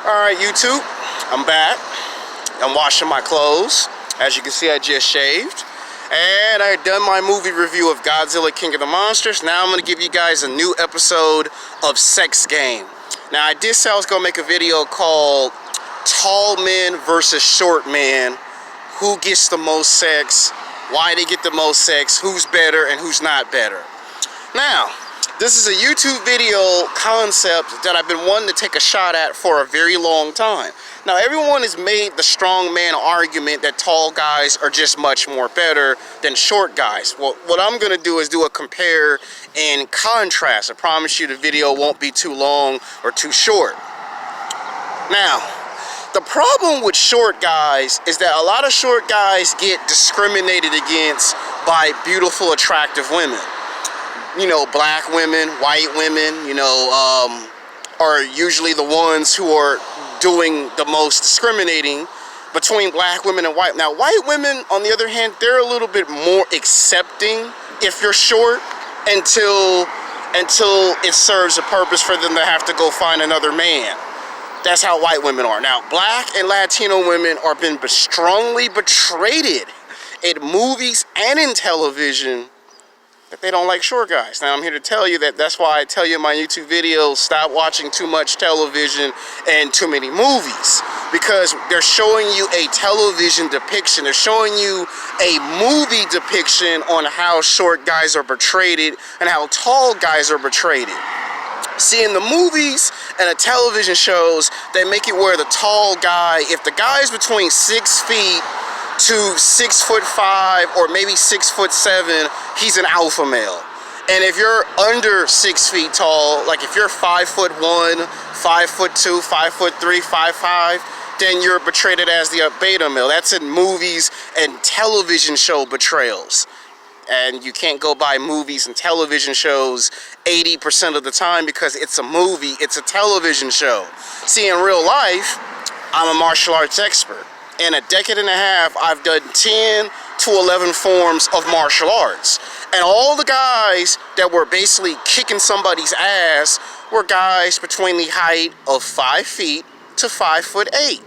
Alright, YouTube, I'm back. I'm washing my clothes. As you can see, I just shaved. And I done my movie review of Godzilla King of the Monsters. Now I'm going to give you guys a new episode of Sex Game. Now, I did say I was going to make a video called Tall Men versus Short Men. Who gets the most sex? Why they get the most sex? Who's better and who's not better? Now, this is a YouTube video concept that I've been wanting to take a shot at for a very long time. Now, everyone has made the strong man argument that tall guys are just much more better than short guys. Well, what I'm going to do is do a compare and contrast. I promise you the video won't be too long or too short. Now, the problem with short guys is that a lot of short guys get discriminated against by beautiful, attractive women. You know, black women, white women, are usually the ones who are doing the most discriminating between black women and white. Now, white women, on the other hand, they're a little bit more accepting if you're short until it serves a purpose for them to have to go find another man. That's how white women are. Now, black and Latino women are being strongly betrayed in movies and in television that they don't like short guys. Now, I'm here to tell you that's why I tell you in my YouTube videos, stop watching too much television and too many movies. Because they're showing you a television depiction. They're showing you a movie depiction on how short guys are portrayed and how tall guys are portrayed. See, in the movies and the television shows, they make it where the tall guy, if the guy's between 6 feet to 6'5" or maybe 6'7", he's an alpha male. And if you're under 6 feet tall, like if you're 5'1", 5'2", 5'3", 5'5", then you're portrayed as the beta male. That's in movies and television show portrayals. And you can't go by movies and television shows 80% of the time because it's a movie, it's a television show. See, in real life, I'm a martial arts expert. In a decade and a half, I've done 10 to 11 forms of martial arts. And all the guys that were basically kicking somebody's ass were guys between the height of 5 feet to 5'8".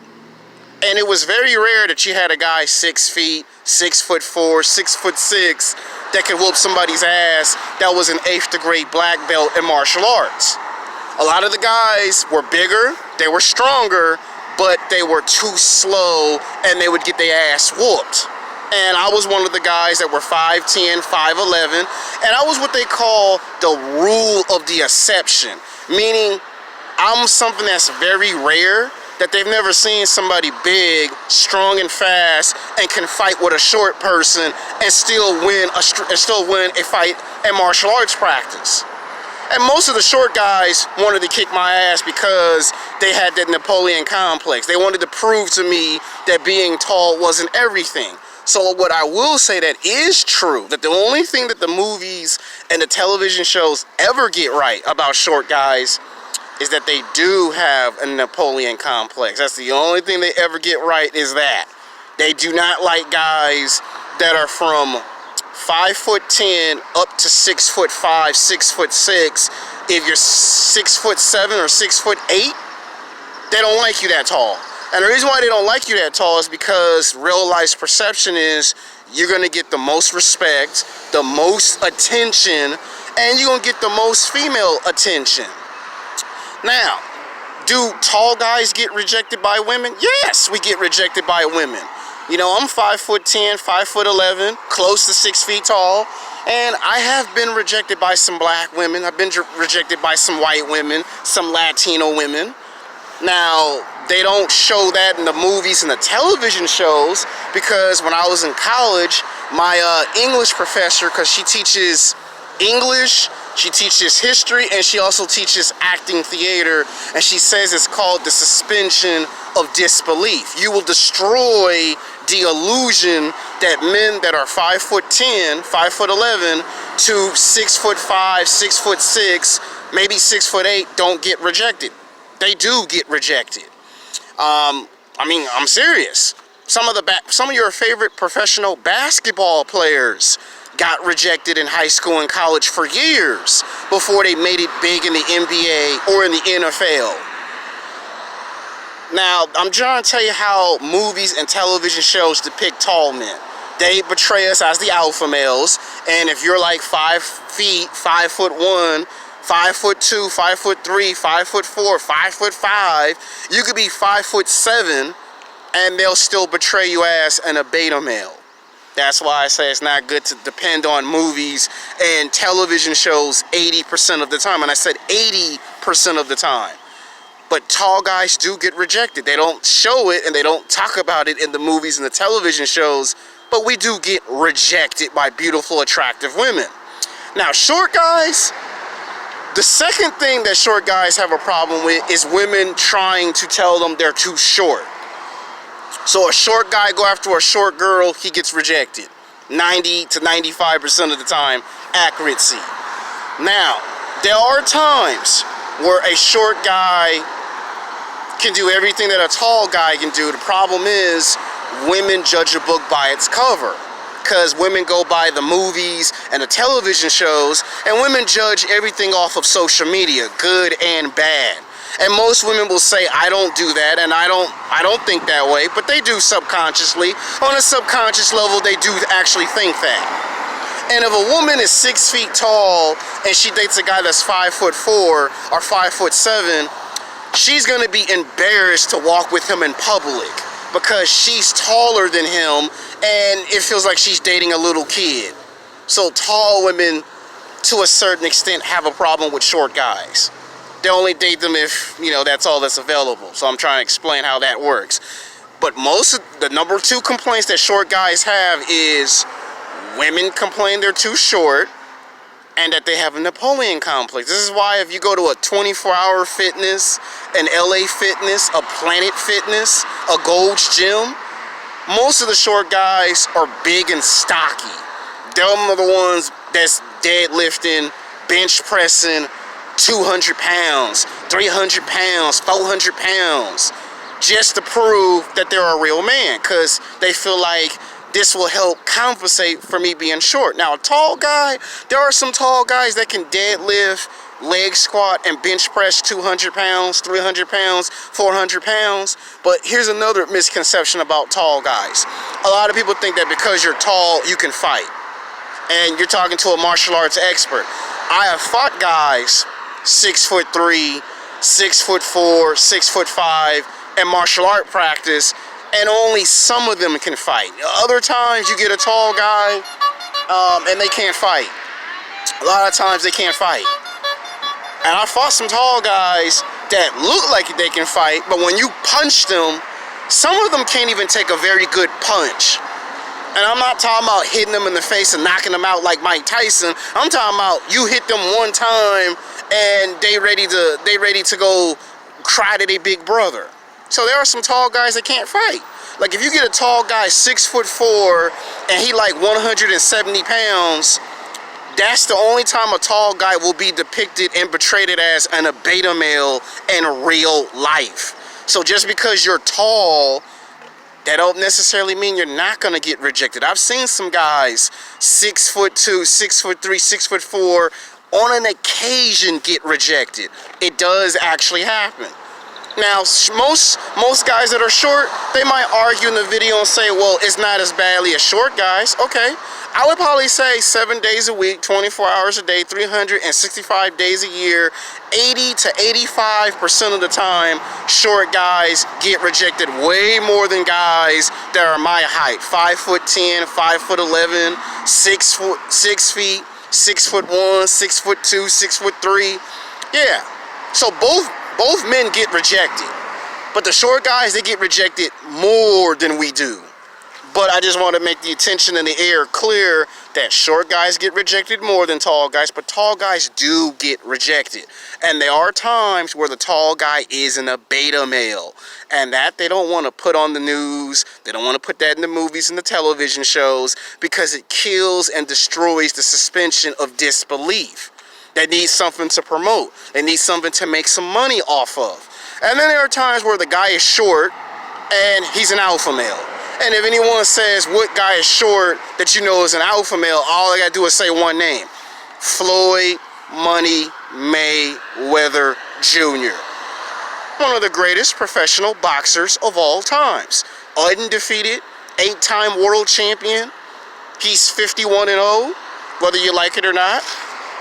And it was very rare that you had a guy 6 feet, 6'4", 6'6", that could whoop somebody's ass that was an 8th degree black belt in martial arts. A lot of the guys were bigger, they were stronger, but they were too slow and they would get their ass whooped. And I was one of the guys that were 5'10", 5'11", and I was what they call the rule of the exception, meaning I'm something that's very rare, that they've never seen somebody big, strong and fast, and can fight with a short person and still win a fight in martial arts practice. And most of the short guys wanted to kick my ass because they had that Napoleon complex. They wanted to prove to me that being tall wasn't everything. So what I will say that is true, that the only thing that the movies and the television shows ever get right about short guys is that they do have a Napoleon complex. That's the only thing they ever get right, is that. They do not like guys that are from 5'10" up to 6'5", 6'6". If you're 6'7" or 6'8", they don't like you that tall. And the reason why they don't like you that tall is because real life's perception is you're gonna get the most respect, the most attention, and you're gonna get the most female attention. Now, do tall guys get rejected by women? Yes, we get rejected by women. You know, I'm 5'10", 5'11", close to 6 feet tall, and I have been rejected by some black women. I've been rejected by some white women, some Latino women. Now, they don't show that in the movies and the television shows because when I was in college, my English professor, because she teaches English, she teaches history, and she also teaches acting theater, and she says it's called the suspension of disbelief. You will destroy the illusion that men that are 5'10", 5'11", to 6'5", 6'6", maybe 6'8", don't get rejected. They do get rejected. I mean, I'm serious. Some of your favorite professional basketball players got rejected in high school and college for years before they made it big in the NBA or in the NFL. Now, I'm trying to tell you how movies and television shows depict tall men. They portray us as the alpha males, and if you're like 5 feet, 5'1", 5'2", 5'3", 5'4", 5'5", you could be 5'7", and they'll still portray you as a beta male. That's why I say it's not good to depend on movies and television shows 80% of the time. And I said 80% of the time. But tall guys do get rejected. They don't show it and they don't talk about it in the movies and the television shows, but we do get rejected by beautiful, attractive women. Now, short guys, the second thing that short guys have a problem with is women trying to tell them they're too short. So a short guy go after a short girl, he gets rejected. 90 to 95% of the time, accuracy. Now, there are times where a short guy can do everything that a tall guy can do. The problem is women judge a book by its cover, because women go by the movies and the television shows, and women judge everything off of social media, good and bad. And most women will say, I don't do that, and I don't think that way, but they do subconsciously. On a subconscious level, they do actually think that. And if a woman is 6 feet tall and she dates a guy that's 5'4" or 5'7", she's gonna be embarrassed to walk with him in public because she's taller than him and it feels like she's dating a little kid. So tall women, to a certain extent, have a problem with short guys. They only date them if, you know, that's all that's available. So I'm trying to explain how that works. But most of the number 2 complaints that short guys have is women complain they're too short and that they have a Napoleon complex. This is why if you go to a 24-hour fitness, an LA Fitness, a Planet Fitness, a Gold's Gym, most of the short guys are big and stocky. Them are the ones that's deadlifting, bench pressing, 200 pounds, 300 pounds, 400 pounds, just to prove that they're a real man, because they feel like this will help compensate for me being short. Now, a tall guy, there are some tall guys that can deadlift, leg squat, and bench press 200 pounds, 300 pounds, 400 pounds. But here's another misconception about tall guys. A lot of people think that because you're tall, you can fight. And you're talking to a martial arts expert. I have fought guys 6'3", 6'4", 6'5", in martial art practice, and only some of them can fight. Other times you get a tall guy and they can't fight. A lot of times they can't fight. And I fought some tall guys that look like they can fight, but when you punch them, some of them can't even take a very good punch. And I'm not talking about hitting them in the face and knocking them out like Mike Tyson. I'm talking about you hit them one time and they ready to go cry to their big brother. So there are some tall guys that can't fight. Like if you get a tall guy 6'4" and he like 170 pounds, that's the only time a tall guy will be depicted and portrayed as a beta male in real life. So just because you're tall, that don't necessarily mean you're not gonna get rejected. I've seen some guys 6'2", 6'3", 6'4", on an occasion get rejected. It does actually happen. Now, most guys that are short, they might argue in the video and say, well, it's not as badly as short guys. Okay, I would probably say 7 days a week, 24 hours a day, 365 days a year, 80 to 85% of the time, short guys get rejected way more than guys that are my height. 5'10", 5'11", 6 feet, 6'1", 6'2", 6'3". Yeah, so both men get rejected, but the short guys, they get rejected more than we do. But I just want to make the attention in the air clear that short guys get rejected more than tall guys, but tall guys do get rejected. And there are times where the tall guy isn't a beta male, and that they don't want to put on the news. They don't want to put that in the movies and the television shows because it kills and destroys the suspension of disbelief. They need something to promote. They need something to make some money off of. And then there are times where the guy is short and he's an alpha male. And if anyone says what guy is short that you know is an alpha male, all I gotta do is say one name: Floyd Money Mayweather Jr. one of the greatest professional boxers of all times. Undefeated, 8-time world champion. He's 51-0, whether you like it or not.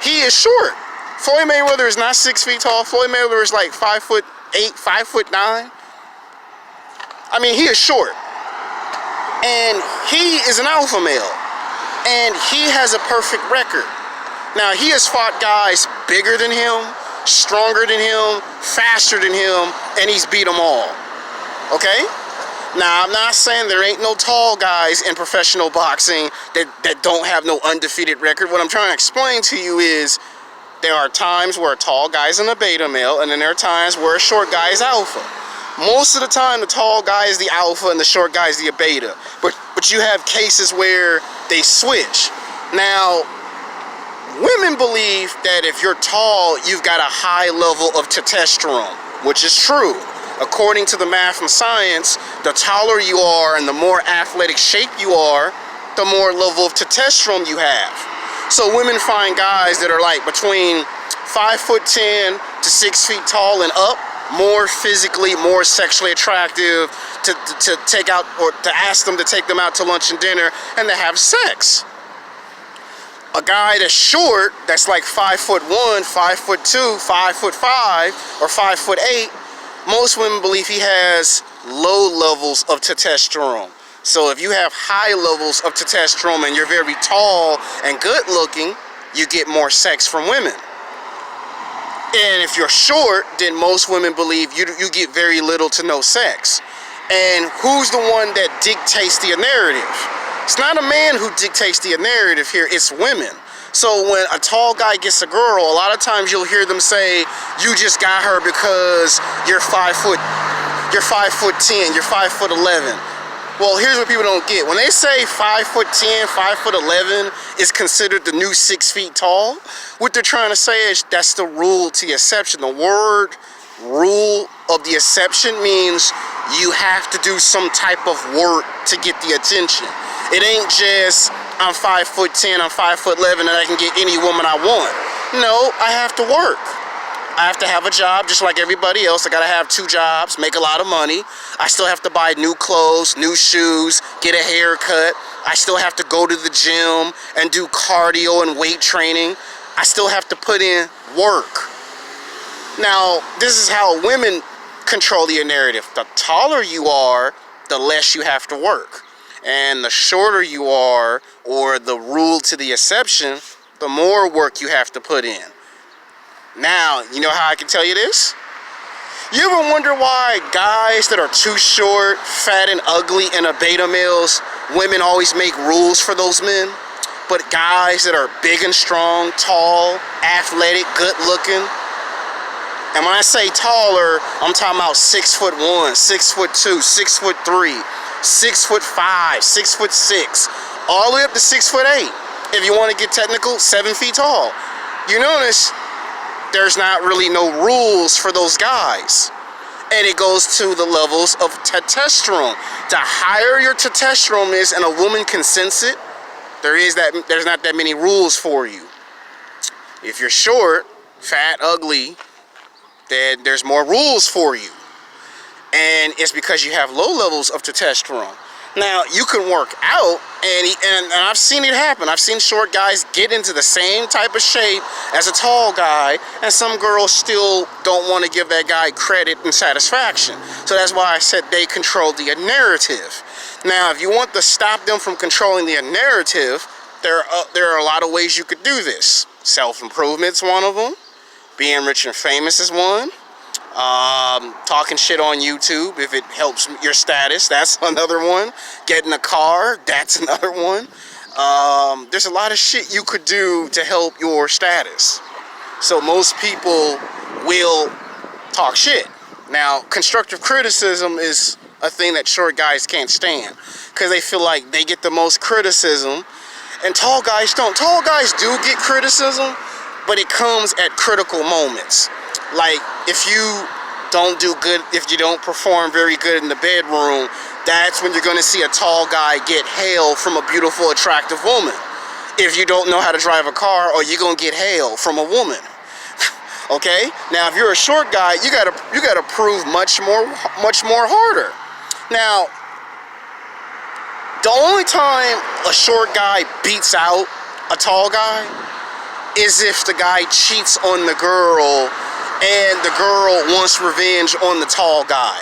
He is short. Floyd Mayweather is not 6 feet tall. Floyd Mayweather is like 5'8", 5'9". I mean, he is short. And he is an alpha male. And he has a perfect record. Now, he has fought guys bigger than him, stronger than him, faster than him, and he's beat them all. Okay? Now, I'm not saying there ain't no tall guys in professional boxing that don't have no undefeated record. What I'm trying to explain to you is there are times where a tall guy's in a beta male, and then there are times where a short guy is alpha. Most of the time, the tall guy is the alpha and the short guy is the beta. But you have cases where they switch. Now, women believe that if you're tall, you've got a high level of testosterone, which is true. According to the math and science, the taller you are and the more athletic shape you are, the more level of testosterone you have. So women find guys that are like between 5'10" to 6 feet tall and up, more physically, more sexually attractive to take out, or to ask them to take them out to lunch and dinner and to have sex. A guy that's short, that's like 5'1", 5'2", 5'5", or 5'8", most women believe he has low levels of testosterone. So if you have high levels of testosterone and you're very tall and good looking, you get more sex from women. And if you're short, then most women believe you get very little to no sex. And who's the one that dictates the narrative? It's not a man who dictates the narrative here, it's women. So when a tall guy gets a girl, a lot of times you'll hear them say, you just got her because you're 5'10", you're 5'11". Well, here's what people don't get. When they say 5'10", 5'11" is considered the new 6 feet tall, what they're trying to say is that's the rule to the exception. The word rule of the exception means you have to do some type of work to get the attention. It ain't just, I'm 5'10", I'm 5'11", and I can get any woman I want. No, I have to work. I have to have a job just like everybody else. I gotta have 2 jobs, make a lot of money. I still have to buy new clothes, new shoes, get a haircut. I still have to go to the gym and do cardio and weight training. I still have to put in work. Now, this is how women control the narrative. The taller you are, the less you have to work. And the shorter you are, or the rule to the exception, the more work you have to put in. Now, you know how I can tell you this? You ever wonder why guys that are too short, fat, and ugly in a beta males, women always make rules for those men? But guys that are big and strong, tall, athletic, good looking, and when I say taller, I'm talking about 6'1", 6'2", 6'3", 6'5", 6'6", all the way up to 6'8". If you want to get technical, 7 feet tall. You notice there's not really no rules for those guys. And it goes to the levels of testosterone. The higher your testosterone is and a woman can sense it, there's not that many rules for you. If you're short, fat, ugly, then there's more rules for you. And it's because you have low levels of testosterone. Now, you can work out, and I've seen it happen. I've seen short guys get into the same type of shape as a tall guy, and some girls still don't want to give that guy credit and satisfaction. So that's why I said they control the narrative. Now, if you want to stop them from controlling the narrative, there are a lot of ways you could do this. Self-improvement's one of them. Being rich and famous is one. Talking shit on YouTube, if it helps your status, that's another one. Getting a car, that's another one. There's a lot of shit you could do to help your status. So most people will talk shit. Now, constructive criticism is a thing that short guys can't stand because they feel like they get the most criticism, and tall guys don't. Tall guys do get criticism, but it comes at critical moments. Like, if you don't do good, if you don't perform very good in the bedroom, that's when you're going to see a tall guy get hail from a beautiful, attractive woman. If you don't know how to drive a car, or you're going to get hail from a woman. Okay? Now, if you're a short guy, you gotta prove much more harder. Now, the only time a short guy beats out a tall guy is if the guy cheats on the girl and the girl wants revenge on the tall guy.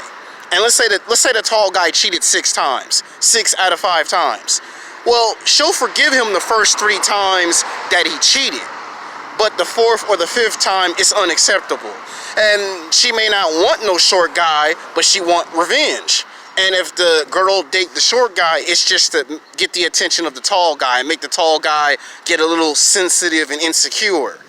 And let's say the tall guy cheated 6 times, 6 out of 5 times. Well, she'll forgive him the first 3 times that he cheated, but the 4th or the 5th time it's unacceptable. And she may not want no short guy, but she want revenge. And if the girl date the short guy, it's just to get the attention of the tall guy and make the tall guy get a little sensitive and insecure.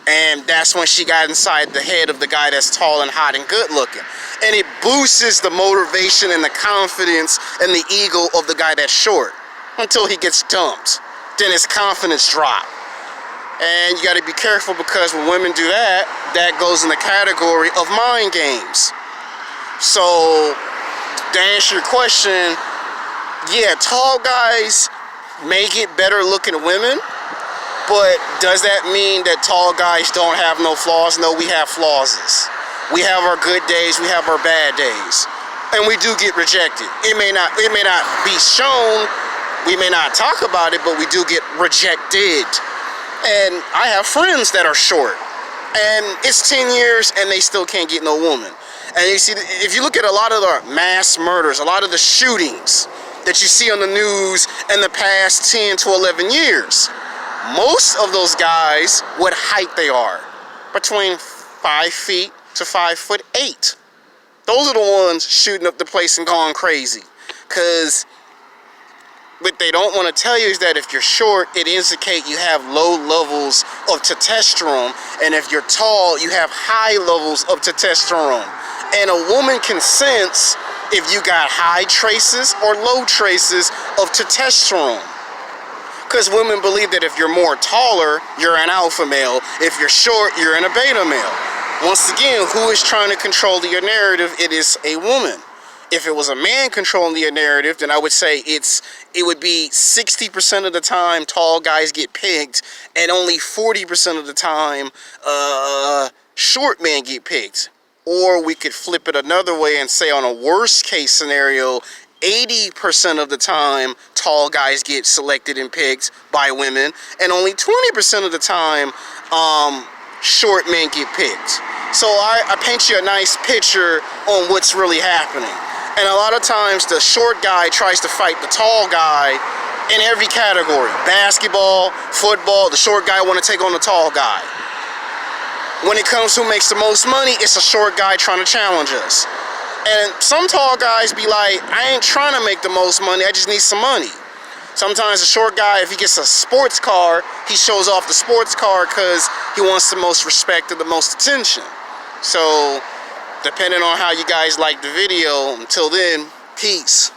And that's when she got inside the head of the guy that's tall and hot and good looking. And it boosts the motivation and the confidence and the ego of the guy that's short until he gets dumped. Then his confidence drops. And you got to be careful, because when women do that, that goes in the category of mind games. So, to answer your question, yeah, tall guys may get better looking women, but does that mean that tall guys don't have no flaws? No, we have flaws. We have our good days, we have our bad days, and we do get rejected. It may not be shown, we may not talk about it, but we do get rejected. And I have friends that are short, and it's 10 years and they still can't get no woman. And you see, if you look at a lot of the mass murders, a lot of the shootings that you see on the news in the past 10 to 11 years, most of those guys, what height they are, between 5 feet to 5'8". Those are the ones shooting up the place and going crazy. Because what they don't want to tell you is that if you're short, it indicates you have low levels of testosterone, and if you're tall, you have high levels of testosterone. And a woman can sense if you got high traces or low traces of testosterone. Because women believe that if you're more taller, you're an alpha male. If you're short, you're an beta male. Once again, who is trying to control the narrative? It is a woman. If it was a man controlling the narrative, then I would say it would be 60% of the time tall guys get picked, and only 40% of the time short men get picked. Or we could flip it another way and say, on a worst case scenario, 80% of the time tall guys get selected and picked by women, and only 20% of the time short men get picked. So I paint you a nice picture on what's really happening. And a lot of times the short guy tries to fight the tall guy in every category. Basketball, football, the short guy want to take on the tall guy. When it comes to who makes the most money, it's a short guy trying to challenge us. And some tall guys be like, I ain't trying to make the most money, I just need some money. Sometimes a short guy, if he gets a sports car, he shows off the sports car because he wants the most respect and the most attention. So, depending on how you guys like the video, until then, peace.